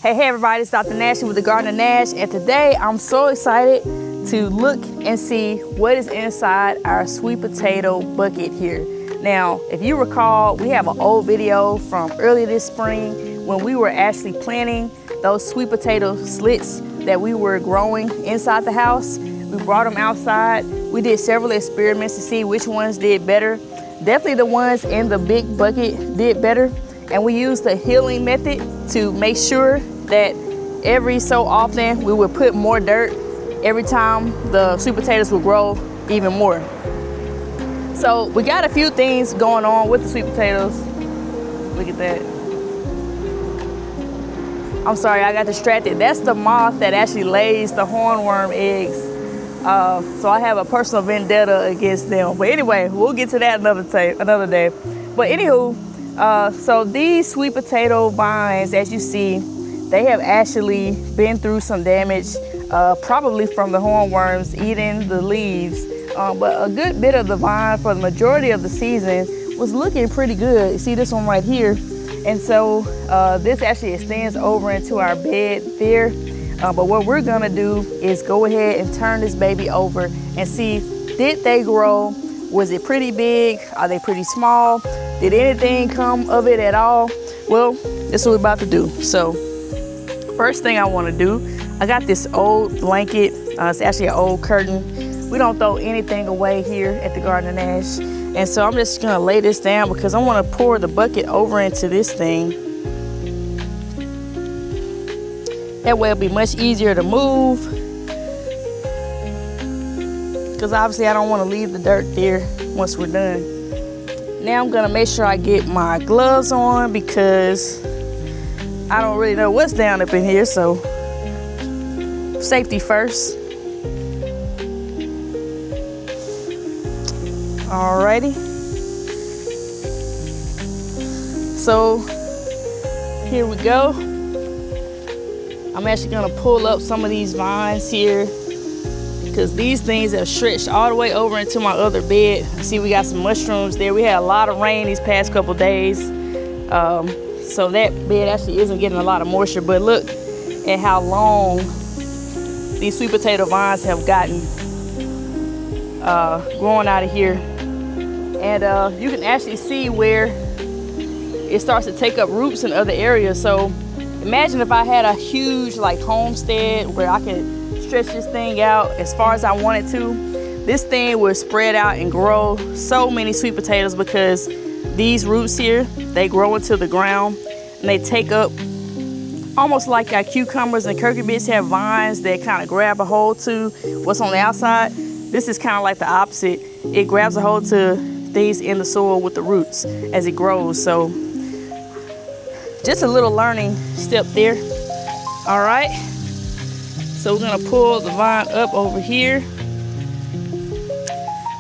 Hey everybody, it's Dr. Nashlie with the Garden of Nash, and today I'm so excited to look and see what is inside our sweet potato bucket here. Now, if you recall, we have an old video from early this spring when we were actually planting those sweet potato slits that we were growing inside the house. We brought them outside. We did several experiments to see which ones did better. Definitely the ones in the big bucket did better. And we used the healing method to make sure that every so often we would put more dirt every time the sweet potatoes would grow even more. So we got a few things going on with the sweet potatoes. Look at that. I'm sorry, I got distracted. That's the moth that actually lays the hornworm eggs. So I have a personal vendetta against them. But anyway, we'll get to that another day. But anywho, so these sweet potato vines, as you see, they have actually been through some damage, probably from the hornworms eating the leaves. But a good bit of the vine for the majority of the season was looking pretty good. You see this one right here? And so this actually extends over into our bed there. But what we're gonna do is go ahead and turn this baby over and see, did they grow? Was it pretty big? Are they pretty small? Did anything come of it at all? Well, this is what we're about to do. So first thing I wanna do, I got this old blanket. It's actually an old curtain. We don't throw anything away here at the Garden of Nash. And so I'm just gonna lay this down because I wanna pour the bucket over into this thing. That way it'll be much easier to move. Because obviously I don't wanna leave the dirt there once we're done. Now I'm gonna make sure I get my gloves on because I don't really know what's down up in here, so safety first. Alrighty. So here we go. I'm actually gonna pull up some of these vines here because these things have stretched all the way over into my other bed. See, we got some mushrooms there. We had a lot of rain these past couple days. So that bed actually isn't getting a lot of moisture, but look at how long these sweet potato vines have gotten growing out of here. And you can actually see where it starts to take up roots in other areas. So imagine if I had a huge like homestead where I could stretch this thing out as far as I wanted to. This thing would spread out and grow so many sweet potatoes because these roots here, they grow into the ground and they take up, almost like our cucumbers and cucurbits have vines that kind of grab a hold to what's on the outside. This is kind of like the opposite. It grabs a hold to things in the soil with the roots as it grows. So just a little learning step there. All right, so we're gonna pull the vine up over here.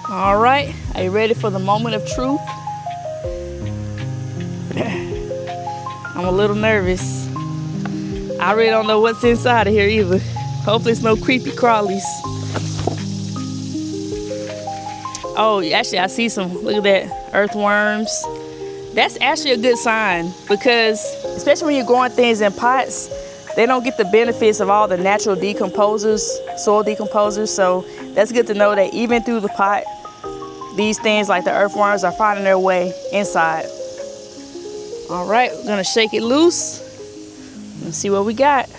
All right, are you ready for the moment of truth? I'm a little nervous. I really don't know what's inside of here either. Hopefully it's no creepy crawlies. Oh, actually I see some, look at that, earthworms. That's actually a good sign because especially when you're growing things in pots, they don't get the benefits of all the natural decomposers, soil decomposers. So that's good to know that even through the pot, these things like the earthworms are finding their way inside. All right, we're gonna shake it loose and see what we got.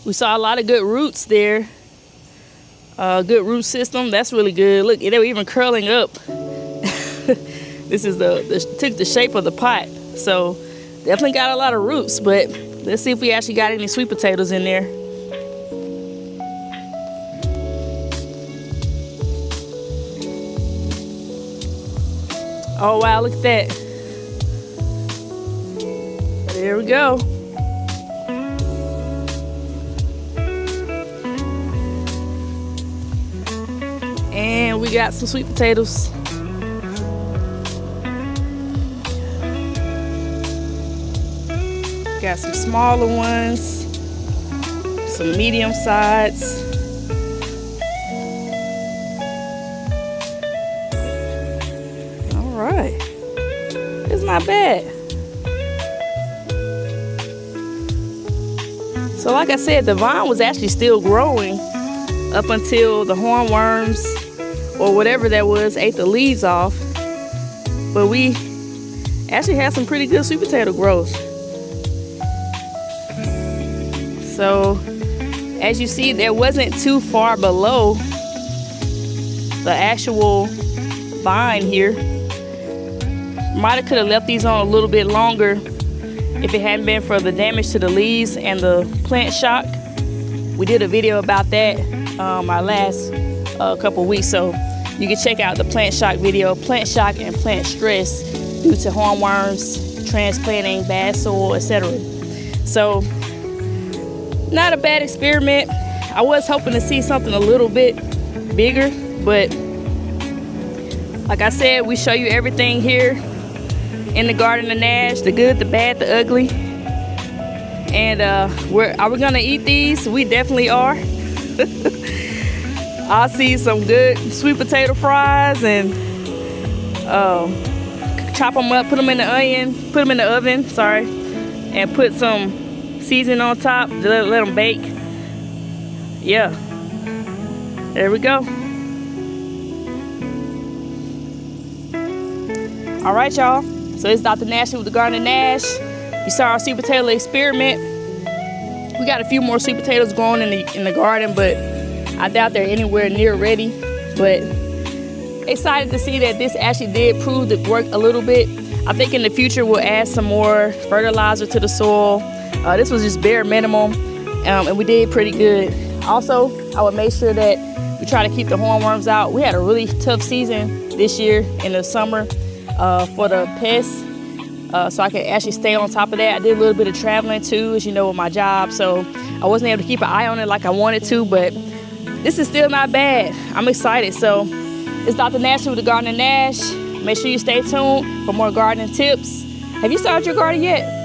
We saw a lot of good roots there. Good root system, that's really good. Look, they were even curling up. This is took the shape of the pot. So definitely got a lot of roots, but let's see if we actually got any sweet potatoes in there. Oh wow, look at that. There we go. And we got some sweet potatoes. Got some smaller ones, some medium sides. All right. not bad. So like I said, the vine was actually still growing up until the hornworms or whatever that was ate the leaves off. But we actually had some pretty good sweet potato growth. So as you see, there wasn't too far below the actual vine here. Might have could have left these on a little bit longer if it hadn't been for the damage to the leaves and the plant shock. We did a video about that our last couple weeks, so you can check out the plant shock video, plant shock and plant stress due to hornworms, transplanting, bad soil, etc. So not a bad experiment. I was hoping to see something a little bit bigger, but like I said, we show you everything here in the Garden of Nash, the good, the bad, the ugly. And are we gonna eat these? We definitely are. I'll see some good sweet potato fries and chop them up, put them in the oven, sorry, and put some seasoning on top to let them bake. Yeah, there we go. All right, y'all. So it's Dr. Nashlie with the Garden of Nash. You saw our sweet potato experiment. We got a few more sweet potatoes growing in the garden, but I doubt they're anywhere near ready. But excited to see that this actually did prove to work a little bit. I think in the future we'll add some more fertilizer to the soil. This was just bare minimum, and we did pretty good. Also, I would make sure that we try to keep the hornworms out. We had a really tough season this year in the summer for the pests, so I could actually stay on top of that. I did a little bit of traveling too, as you know, with my job, so I wasn't able to keep an eye on it like I wanted to, but this is still not bad. I'm excited. So it's Dr. Nashlie with the Garden of Nash. Make sure you stay tuned for more gardening tips. Have you started your garden yet?